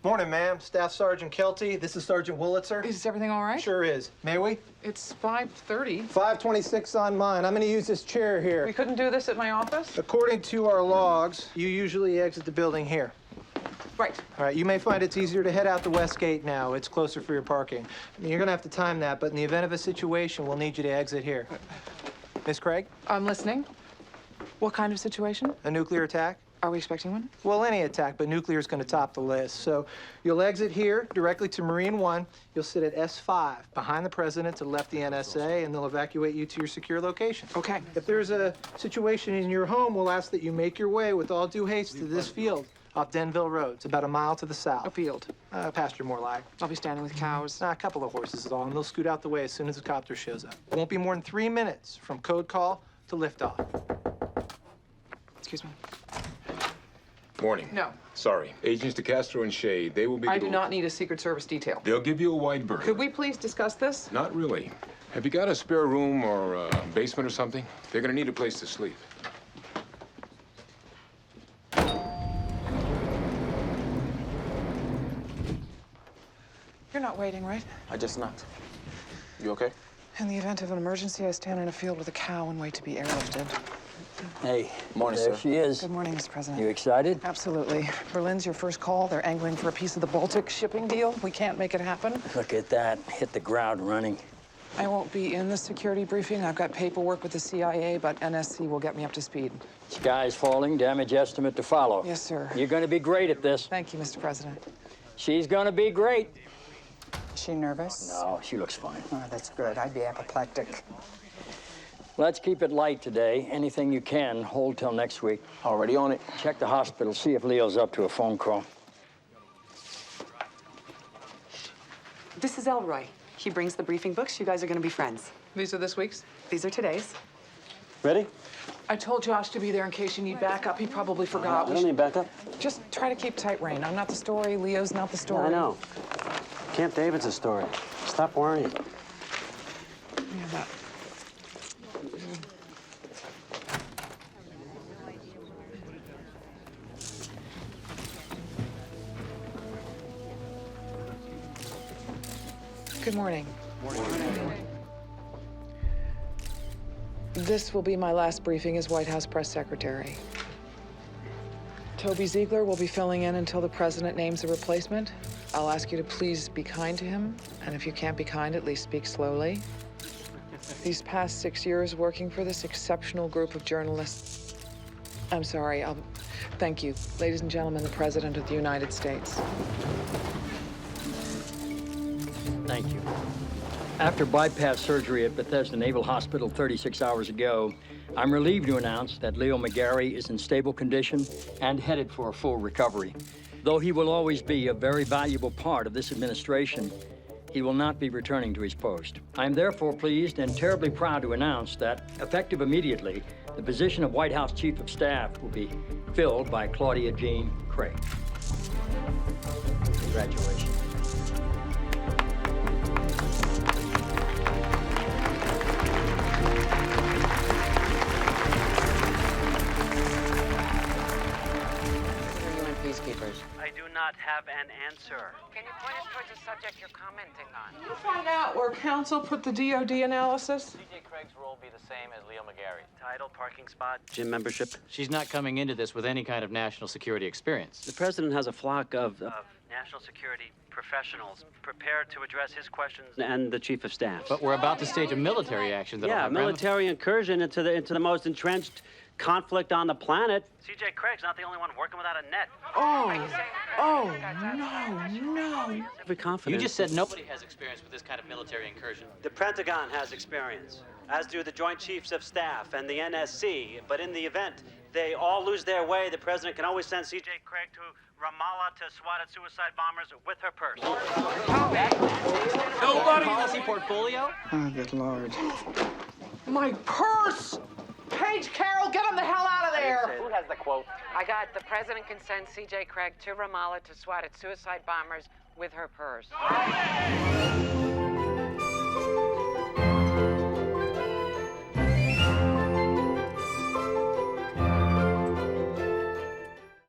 Morning, ma'am. Staff Sergeant Kelty. This is Sergeant Wolitzer. Is everything all right? Sure is. May we? It's 5:30. 5:26 on mine. I'm going to use this chair here. We couldn't do this at my office? According to our logs, you usually exit the building here. Right. All right, you may find it's easier to head out the west gate now. It's closer for your parking. I mean, you're going to have to time that, but in the event of a situation, we'll need you to exit here. Miss Craig? I'm listening. What kind of situation? A nuclear attack? Are we expecting one? Well, any attack, but nuclear is going to top the list. So you'll exit here directly to Marine 1. You'll sit at S5 behind the president to the left the NSA, and they'll evacuate you to your secure location. Okay. If there's a situation in your home, we'll ask that you make your way with all due haste to this field off Denville Road. It's about a mile to the south. A field. Pasture, more like. I'll be standing with cows. A couple of horses is all, and they'll scoot out the way as soon as the copter shows up. It won't be more than 3 minutes from code call to liftoff. Excuse me. Morning. No. Sorry. Agents DeCastro and Shea, they will be... I do not need a Secret Service detail. They'll give you a wide berth. Could we please discuss this? Not really. Have you got a spare room or a basement or something? They're gonna need a place to sleep. You're not waiting, right? I just knocked. You okay? In the event of an emergency, I stand in a field with a cow and wait to be airlifted. Hey, Morning, there sir. she is. Good morning, Mr. President. You excited? Absolutely. Berlin's your first call. They're angling for a piece of the Baltic shipping deal. We can't make it happen. Look at that. Hit the ground running. I won't be in the security briefing. I've got paperwork with the CIA, but NSC will get me up to speed. Sky's falling, damage estimate to follow. Yes, sir. You're gonna be great at this. Thank you, Mr. President. She's gonna be great. Is she nervous? No, she looks fine. Oh, that's good. I'd be apoplectic. Let's keep it light today. Anything you can, hold till next week. Already on it. Check the hospital, see if Leo's up to a phone call. This is Elroy. He brings the briefing books. You guys are going to be friends. These are this week's? These are today's. Ready? I told Josh to be there in case you need backup. He probably forgot. I don't need backup. Just try to keep tight rein. I'm not the story. Leo's not the story. I know. Camp David's a story. Stop worrying. Yeah, that. Good morning. This will be my last briefing as White House press secretary. Toby Ziegler will be filling in until the president names a replacement. I'll ask you to please be kind to him, and if you can't be kind, at least speak slowly. These past 6 years working for this exceptional group of journalists, I'm sorry, thank you. Ladies and gentlemen, the President of the United States. Thank you. After bypass surgery at Bethesda Naval Hospital 36 hours ago, I'm relieved to announce that Leo McGarry is in stable condition and headed for a full recovery. Though he will always be a very valuable part of this administration, he will not be returning to his post. I am therefore pleased and terribly proud to announce that, effective immediately, the position of White House Chief of Staff will be filled by Claudia Jean Craig. Congratulations. I do not have an answer. Can you point us towards the subject you're commenting on? Can you find out where counsel put the DOD analysis? CJ Craig's role be the same as Leo McGarry. Title, parking spot, gym membership. She's not coming into this with any kind of national security experience. The president has a flock of national security professionals prepared to address his questions and the chief of staff. But we're about to stage a military action that'll have military incursion into the most entrenched conflict on the planet. CJ Craig's not the only one working without a net. Oh, no. Every confidence. You just said nobody has experience with this kind of military incursion. The Pentagon has experience, as do the Joint Chiefs of Staff and the NSC. But in the event they all lose their way, the president can always send CJ Craig to Ramallah to swat at suicide bombers with her purse. Nobody! Policy portfolio? Oh, good Lord. My purse! Paige Carroll, get him the hell out of there! Who has the quote? I got the president can send C.J. Craig to Ramallah to swat at suicide bombers with her purse.